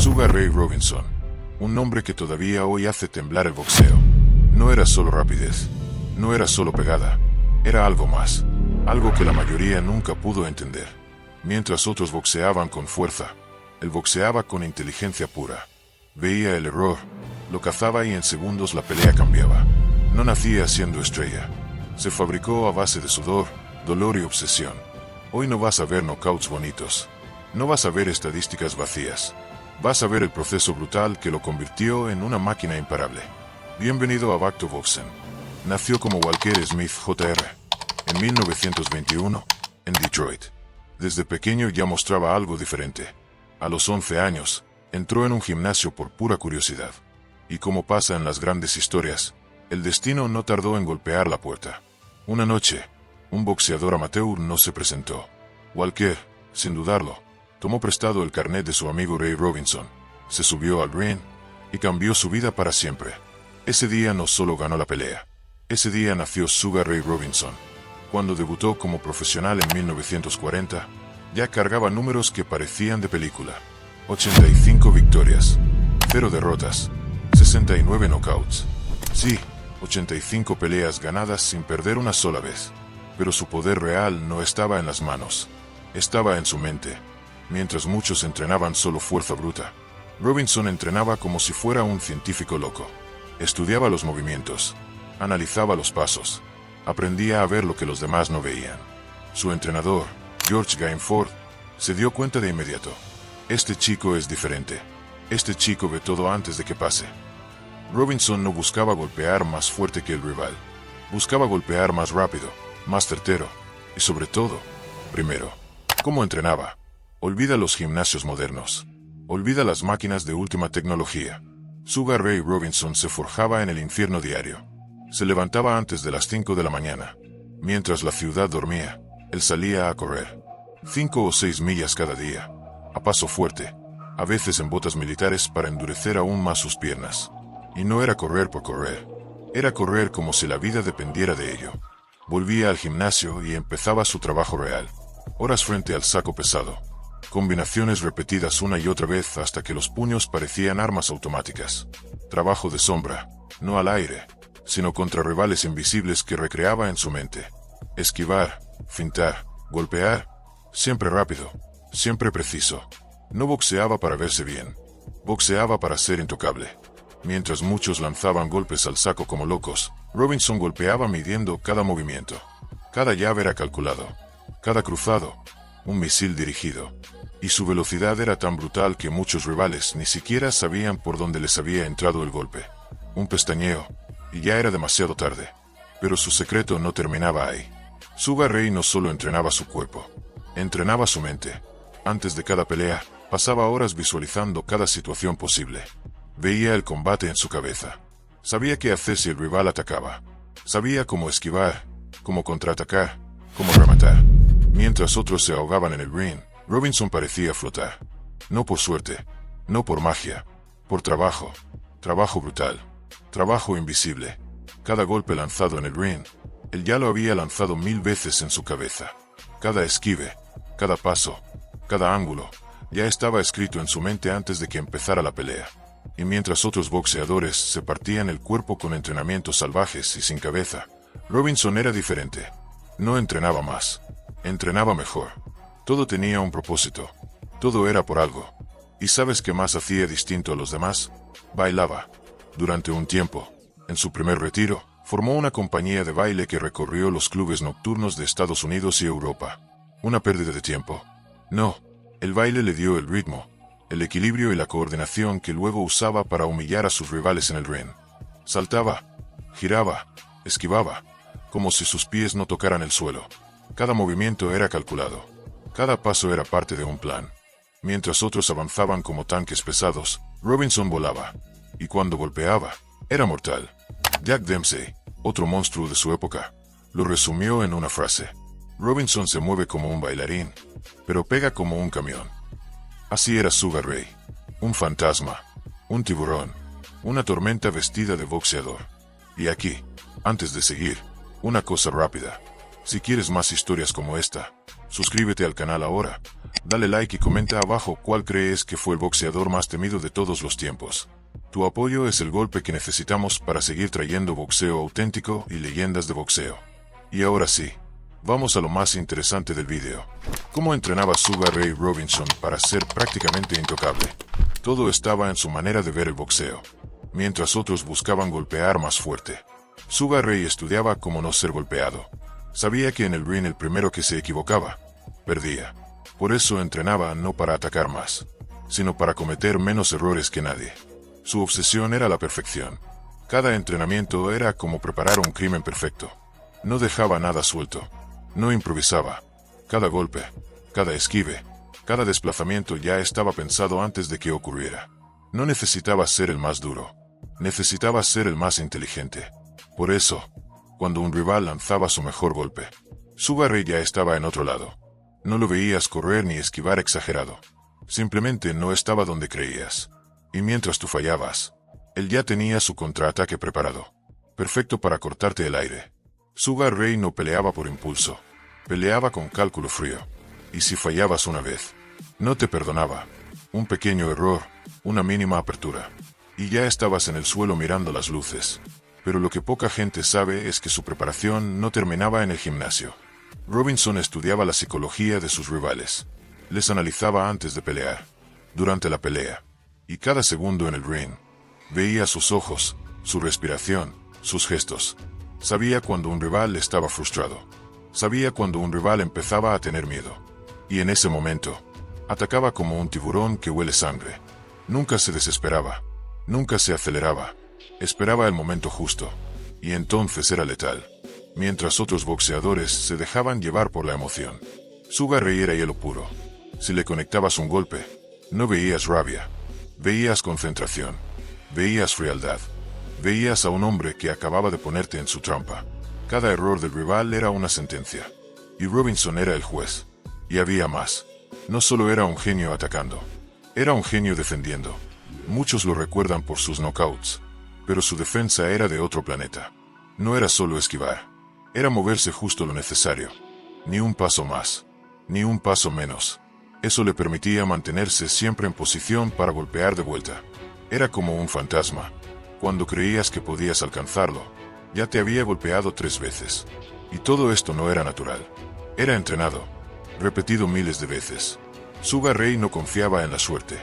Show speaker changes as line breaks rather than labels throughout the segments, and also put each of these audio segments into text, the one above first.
Sugar Ray Robinson, un nombre que todavía hoy hace temblar el boxeo. No era solo rapidez, no era solo pegada, era algo más, algo que la mayoría nunca pudo entender. Mientras otros boxeaban con fuerza, él boxeaba con inteligencia pura. Veía el error, lo cazaba y en segundos la pelea cambiaba. No nacía siendo estrella, se fabricó a base de sudor, dolor y obsesión. Hoy no vas a ver knockouts bonitos, no vas a ver estadísticas vacías. Vas a ver el proceso brutal que lo convirtió en una máquina imparable. Bienvenido a Back to Boxing. Nació como Walker Smith Jr. en 1921, en Detroit. Desde pequeño ya mostraba algo diferente. A los 11 años, entró en un gimnasio por pura curiosidad. Y como pasa en las grandes historias, el destino no tardó en golpear la puerta. Una noche, un boxeador amateur no se presentó. Walker, sin dudarlo, tomó prestado el carnet de su amigo Ray Robinson, se subió al ring y cambió su vida para siempre. Ese día no solo ganó la pelea, ese día nació Sugar Ray Robinson. Cuando debutó como profesional en 1940, ya cargaba números que parecían de película. 85 victorias, 0 derrotas, 69 knockouts. Sí, 85 peleas ganadas sin perder una sola vez. Pero su poder real no estaba en las manos, estaba en su mente. Mientras muchos entrenaban solo fuerza bruta, Robinson entrenaba como si fuera un científico loco. Estudiaba los movimientos, analizaba los pasos, aprendía a ver lo que los demás no veían. Su entrenador, George Gainford, se dio cuenta de inmediato. Este chico es diferente. Este chico ve todo antes de que pase. Robinson no buscaba golpear más fuerte que el rival. Buscaba golpear más rápido, más certero, y sobre todo, primero. ¿Cómo entrenaba? Olvida los gimnasios modernos. Olvida las máquinas de última tecnología. Sugar Ray Robinson se forjaba en el infierno diario. Se levantaba antes de las 5 de la mañana. Mientras la ciudad dormía, él salía a correr. 5 o 6 millas cada día, a paso fuerte, a veces en botas militares para endurecer aún más sus piernas. Y no era correr por correr. Era correr como si la vida dependiera de ello. Volvía al gimnasio y empezaba su trabajo real. Horas frente al saco pesado. Combinaciones repetidas una y otra vez hasta que los puños parecían armas automáticas. Trabajo de sombra, no al aire, sino contra rivales invisibles que recreaba en su mente. Esquivar, fintar, golpear, siempre rápido, siempre preciso. No boxeaba para verse bien, boxeaba para ser intocable. Mientras muchos lanzaban golpes al saco como locos, Robinson golpeaba midiendo cada movimiento. Cada llave era calculado, cada cruzado, un misil dirigido. Y su velocidad era tan brutal que muchos rivales ni siquiera sabían por dónde les había entrado el golpe. Un pestañeo, y ya era demasiado tarde. Pero su secreto no terminaba ahí. Sugar Ray no solo entrenaba su cuerpo, entrenaba su mente. Antes de cada pelea, pasaba horas visualizando cada situación posible. Veía el combate en su cabeza. Sabía qué hacer si el rival atacaba. Sabía cómo esquivar, cómo contraatacar, cómo rematar. Mientras otros se ahogaban en el ring, Robinson parecía flotar. No por suerte, no por magia, por trabajo. Trabajo brutal, trabajo invisible. Cada golpe lanzado en el ring, él ya lo había lanzado 1000 veces en su cabeza. Cada esquive, cada paso, cada ángulo, ya estaba escrito en su mente antes de que empezara la pelea. Y mientras otros boxeadores se partían el cuerpo con entrenamientos salvajes y sin cabeza, Robinson era diferente. No entrenaba más, entrenaba mejor. Todo tenía un propósito, todo era por algo. ¿Y sabes qué más hacía distinto a los demás? Bailaba. Durante un tiempo, en su primer retiro, formó una compañía de baile que recorrió los clubes nocturnos de Estados Unidos y Europa. ¿Una pérdida de tiempo? No, el baile le dio el ritmo, el equilibrio y la coordinación que luego usaba para humillar a sus rivales en el ring. Saltaba, giraba, esquivaba, como si sus pies no tocaran el suelo. Cada movimiento era calculado. Cada paso era parte de un plan. Mientras otros avanzaban como tanques pesados, Robinson volaba. Y cuando golpeaba, era mortal. Jack Dempsey, otro monstruo de su época, lo resumió en una frase. Robinson se mueve como un bailarín, pero pega como un camión. Así era Sugar Ray. Un fantasma, un tiburón, una tormenta vestida de boxeador. Y aquí, antes de seguir, una cosa rápida. Si quieres más historias como esta, suscríbete al canal ahora, Dale like y comenta abajo cuál crees que fue el boxeador más temido de todos los tiempos. Tu apoyo es el golpe que necesitamos para seguir trayendo boxeo auténtico y leyendas de boxeo. Y ahora sí, vamos a lo más interesante del video. ¿Cómo entrenaba Sugar Ray Robinson para ser prácticamente intocable? Todo estaba en su manera de ver el boxeo. Mientras otros buscaban golpear más fuerte, Sugar Ray estudiaba cómo no ser golpeado. Sabía que en el ring el primero que se equivocaba, perdía. Por eso entrenaba no para atacar más, sino para cometer menos errores que nadie. Su obsesión era la perfección. Cada entrenamiento era como preparar un crimen perfecto. No dejaba nada suelto. No improvisaba. Cada golpe, cada esquive, cada desplazamiento ya estaba pensado antes de que ocurriera. No necesitaba ser el más duro. Necesitaba ser el más inteligente. Por eso, cuando un rival lanzaba su mejor golpe, Sugar Ray ya estaba en otro lado. No lo veías correr ni esquivar exagerado. Simplemente no estaba donde creías. Y mientras tú fallabas, él ya tenía su contraataque preparado. Perfecto para cortarte el aire. Sugar Ray no peleaba por impulso. Peleaba con cálculo frío. Y si fallabas una vez, no te perdonaba. Un pequeño error, una mínima apertura, y ya estabas en el suelo mirando las luces. Pero lo que poca gente sabe es que su preparación no terminaba en el gimnasio. Robinson estudiaba la psicología de sus rivales. Les analizaba antes de pelear, durante la pelea, y cada segundo en el ring. Veía sus ojos, su respiración, sus gestos. Sabía cuando un rival estaba frustrado. Sabía cuando un rival empezaba a tener miedo. Y en ese momento, atacaba como un tiburón que huele sangre. Nunca se desesperaba. Nunca se aceleraba. Esperaba el momento justo. Y entonces era letal. Mientras otros boxeadores se dejaban llevar por la emoción. Sugar Ray era hielo puro. Si le conectabas un golpe, no veías rabia. Veías concentración. Veías frialdad. Veías a un hombre que acababa de ponerte en su trampa. Cada error del rival era una sentencia. Y Robinson era el juez. Y había más. No solo era un genio atacando. Era un genio defendiendo. Muchos lo recuerdan por sus knockouts. Pero su defensa era de otro planeta. No era solo esquivar. Era moverse justo lo necesario. Ni un paso más. Ni un paso menos. Eso le permitía mantenerse siempre en posición para golpear de vuelta. Era como un fantasma. Cuando creías que podías alcanzarlo, ya te había golpeado 3 veces. Y todo esto no era natural. Era entrenado. Repetido miles de veces. Sugar Ray no confiaba en la suerte.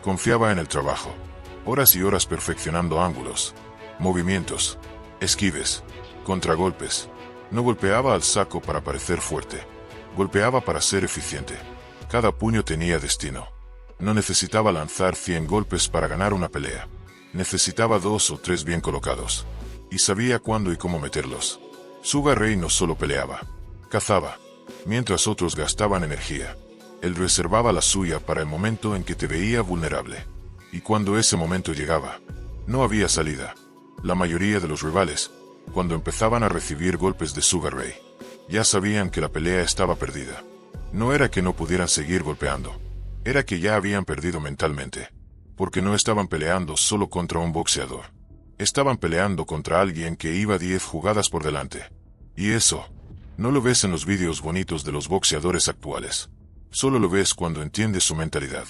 Confiaba en el trabajo. Horas y horas perfeccionando ángulos, movimientos, esquives, contragolpes. No golpeaba al saco para parecer fuerte. Golpeaba para ser eficiente. Cada puño tenía destino. No necesitaba lanzar 100 golpes para ganar una pelea. Necesitaba 2 o 3 bien colocados. Y sabía cuándo y cómo meterlos. Sugar Ray no solo peleaba, cazaba. Mientras otros gastaban energía, él reservaba la suya para el momento en que te veía vulnerable. Y cuando ese momento llegaba, no había salida. La mayoría de los rivales, cuando empezaban a recibir golpes de Sugar Ray, ya sabían que la pelea estaba perdida. No era que no pudieran seguir golpeando, era que ya habían perdido mentalmente, porque no estaban peleando solo contra un boxeador. Estaban peleando contra alguien que iba 10 jugadas por delante. Y eso, no lo ves en los vídeos bonitos de los boxeadores actuales. Solo lo ves cuando entiendes su mentalidad.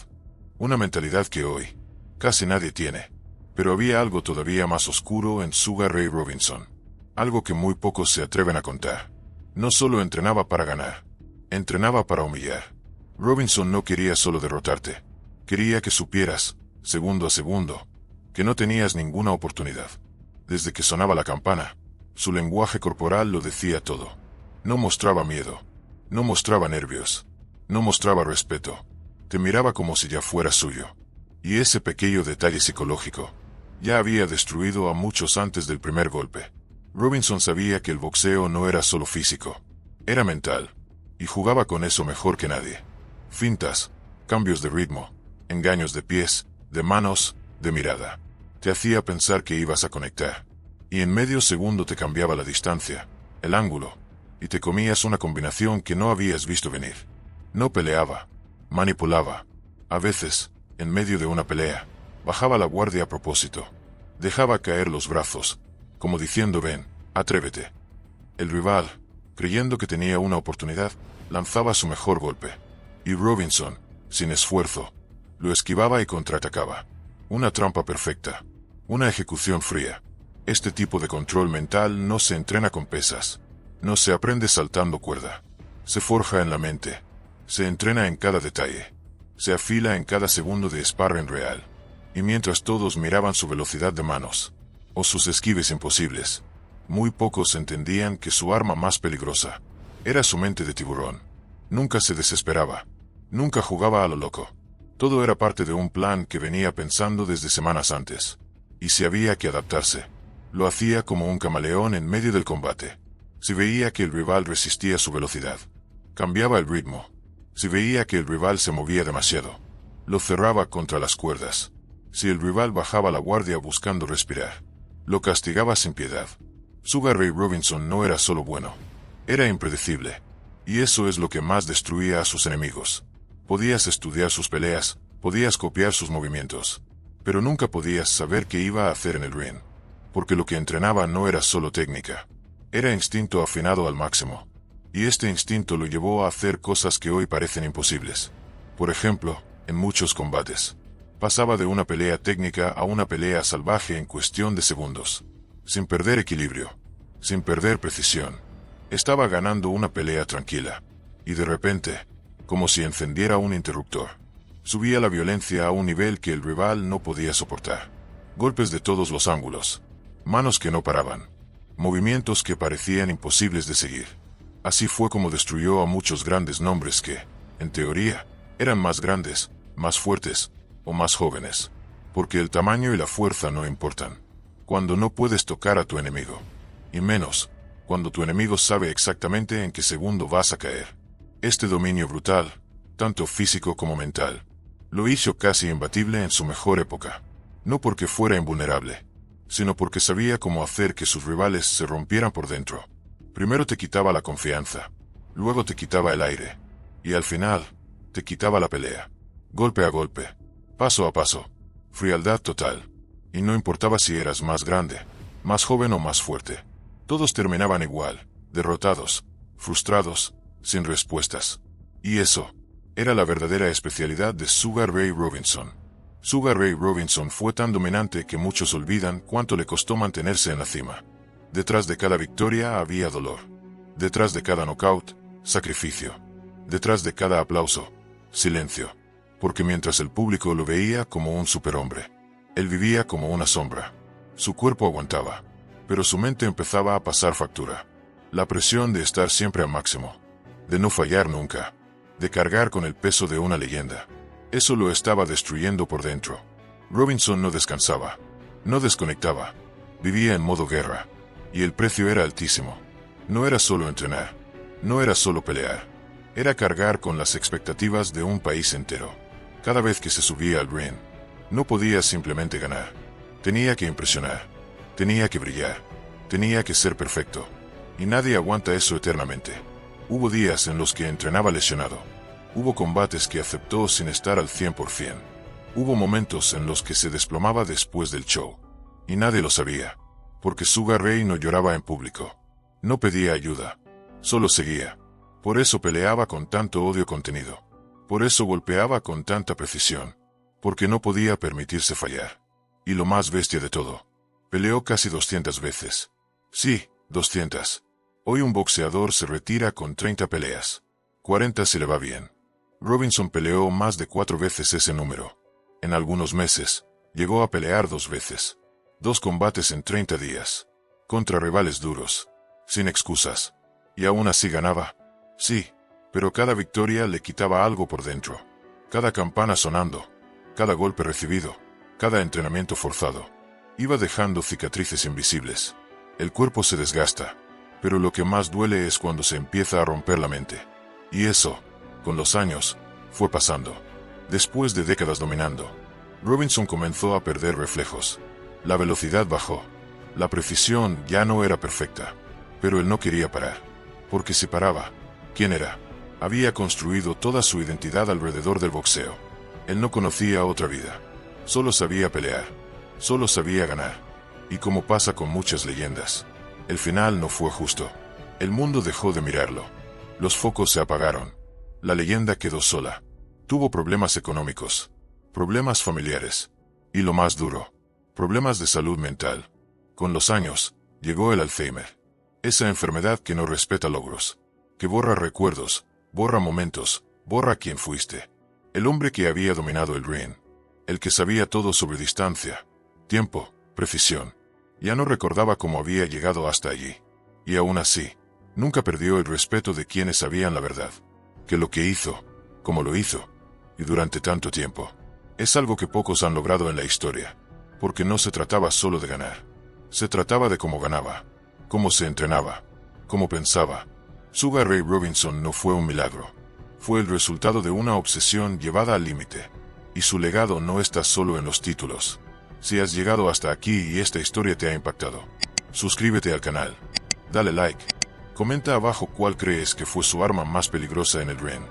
Una mentalidad que hoy casi nadie tiene. Pero había algo todavía más oscuro en Sugar Ray Robinson. Algo que muy pocos se atreven a contar. No solo entrenaba para ganar. Entrenaba para humillar. Robinson no quería solo derrotarte. Quería que supieras, segundo a segundo, que no tenías ninguna oportunidad. Desde que sonaba la campana, su lenguaje corporal lo decía todo. No mostraba miedo. No mostraba nervios. No mostraba respeto. Te miraba como si ya fuera suyo. Y ese pequeño detalle psicológico ya había destruido a muchos antes del primer golpe. Robinson sabía que el boxeo no era solo físico. Era mental. Y jugaba con eso mejor que nadie. Fintas, cambios de ritmo, engaños de pies, de manos, de mirada. Te hacía pensar que ibas a conectar. Y en medio segundo te cambiaba la distancia, el ángulo, y te comías una combinación que no habías visto venir. No peleaba, manipulaba. A veces, en medio de una pelea, bajaba la guardia a propósito. Dejaba caer los brazos, como diciendo ven, atrévete. El rival, creyendo que tenía una oportunidad, lanzaba su mejor golpe. Y Robinson, sin esfuerzo, lo esquivaba y contraatacaba. Una trampa perfecta. Una ejecución fría. Este tipo de control mental no se entrena con pesas. No se aprende saltando cuerda. Se forja en la mente. Se entrena en cada detalle. Se afila en cada segundo de sparring real. Y mientras todos miraban su velocidad de manos, o sus esquives imposibles, muy pocos entendían que su arma más peligrosa era su mente de tiburón. Nunca se desesperaba. Nunca jugaba a lo loco. Todo era parte de un plan que venía pensando desde semanas antes. Y si había que adaptarse, lo hacía como un camaleón en medio del combate. Si veía que el rival resistía su velocidad, cambiaba el ritmo. Si veía que el rival se movía demasiado, lo cerraba contra las cuerdas. Si el rival bajaba la guardia buscando respirar, lo castigaba sin piedad. Sugar Ray Robinson no era solo bueno, era impredecible. Y eso es lo que más destruía a sus enemigos. Podías estudiar sus peleas, podías copiar sus movimientos, pero nunca podías saber qué iba a hacer en el ring. Porque lo que entrenaba no era solo técnica, era instinto afinado al máximo. Y este instinto lo llevó a hacer cosas que hoy parecen imposibles. Por ejemplo, en muchos combates, pasaba de una pelea técnica a una pelea salvaje en cuestión de segundos. Sin perder equilibrio, sin perder precisión. Estaba ganando una pelea tranquila. Y de repente, como si encendiera un interruptor, subía la violencia a un nivel que el rival no podía soportar. Golpes de todos los ángulos. Manos que no paraban. Movimientos que parecían imposibles de seguir. Así fue como destruyó a muchos grandes nombres que, en teoría, eran más grandes, más fuertes, o más jóvenes. Porque el tamaño y la fuerza no importan cuando no puedes tocar a tu enemigo. Y menos, cuando tu enemigo sabe exactamente en qué segundo vas a caer. Este dominio brutal, tanto físico como mental, lo hizo casi imbatible en su mejor época. No porque fuera invulnerable, sino porque sabía cómo hacer que sus rivales se rompieran por dentro. Primero te quitaba la confianza, luego te quitaba el aire, y al final, te quitaba la pelea. Golpe a golpe, paso a paso, frialdad total. Y no importaba si eras más grande, más joven o más fuerte. Todos terminaban igual, derrotados, frustrados, sin respuestas. Y eso era la verdadera especialidad de Sugar Ray Robinson. Sugar Ray Robinson fue tan dominante que muchos olvidan cuánto le costó mantenerse en la cima. Detrás de cada victoria había dolor. Detrás de cada knockout, sacrificio. Detrás de cada aplauso, silencio. Porque mientras el público lo veía como un superhombre, él vivía como una sombra. Su cuerpo aguantaba, pero su mente empezaba a pasar factura. La presión de estar siempre al máximo, de no fallar nunca, de cargar con el peso de una leyenda. Eso lo estaba destruyendo por dentro. Robinson no descansaba, no desconectaba, vivía en modo guerra, y el precio era altísimo. No era solo entrenar, no era solo pelear, era cargar con las expectativas de un país entero. Cada vez que se subía al ring, no podía simplemente ganar. Tenía que impresionar. Tenía que brillar. Tenía que ser perfecto. Y nadie aguanta eso eternamente. Hubo días en los que entrenaba lesionado. Hubo combates que aceptó sin estar al 100%. Hubo momentos en los que se desplomaba después del show. Y nadie lo sabía. Porque Sugar Ray no lloraba en público. No pedía ayuda. Solo seguía. Por eso peleaba con tanto odio contenido. Por eso golpeaba con tanta precisión. Porque no podía permitirse fallar. Y lo más bestia de todo, peleó casi 200 veces. Sí, 200. Hoy un boxeador se retira con 30 peleas. 40 si le va bien. Robinson peleó más de 4 veces ese número. En algunos meses, llegó a pelear 2 veces. 2 combates en 30 días. Contra rivales duros. Sin excusas. Y aún así ganaba. Sí, pero cada victoria le quitaba algo por dentro. Cada campana sonando. Cada golpe recibido, cada entrenamiento forzado, iba dejando cicatrices invisibles. El cuerpo se desgasta, pero lo que más duele es cuando se empieza a romper la mente. Y eso, con los años, fue pasando. Después de décadas dominando, Robinson comenzó a perder reflejos. La velocidad bajó. La precisión ya no era perfecta. Pero él no quería parar. Porque si paraba, ¿quién era? Había construido toda su identidad alrededor del boxeo. Él no conocía otra vida. Solo sabía pelear. Solo sabía ganar. Y como pasa con muchas leyendas, el final no fue justo. El mundo dejó de mirarlo. Los focos se apagaron. La leyenda quedó sola. Tuvo problemas económicos, problemas familiares, y lo más duro, problemas de salud mental. Con los años, llegó el Alzheimer. Esa enfermedad que no respeta logros, que borra recuerdos, borra momentos, borra quién fuiste. El hombre que había dominado el ring, el que sabía todo sobre distancia, tiempo, precisión, ya no recordaba cómo había llegado hasta allí. Y aún así, nunca perdió el respeto de quienes sabían la verdad. Que lo que hizo, como lo hizo, y durante tanto tiempo, es algo que pocos han logrado en la historia, porque no se trataba solo de ganar. Se trataba de cómo ganaba, cómo se entrenaba, cómo pensaba. Sugar Ray Robinson no fue un milagro. Fue el resultado de una obsesión llevada al límite. Y su legado no está solo en los títulos. Si has llegado hasta aquí y esta historia te ha impactado, suscríbete al canal, dale like, comenta abajo cuál crees que fue su arma más peligrosa en el ring.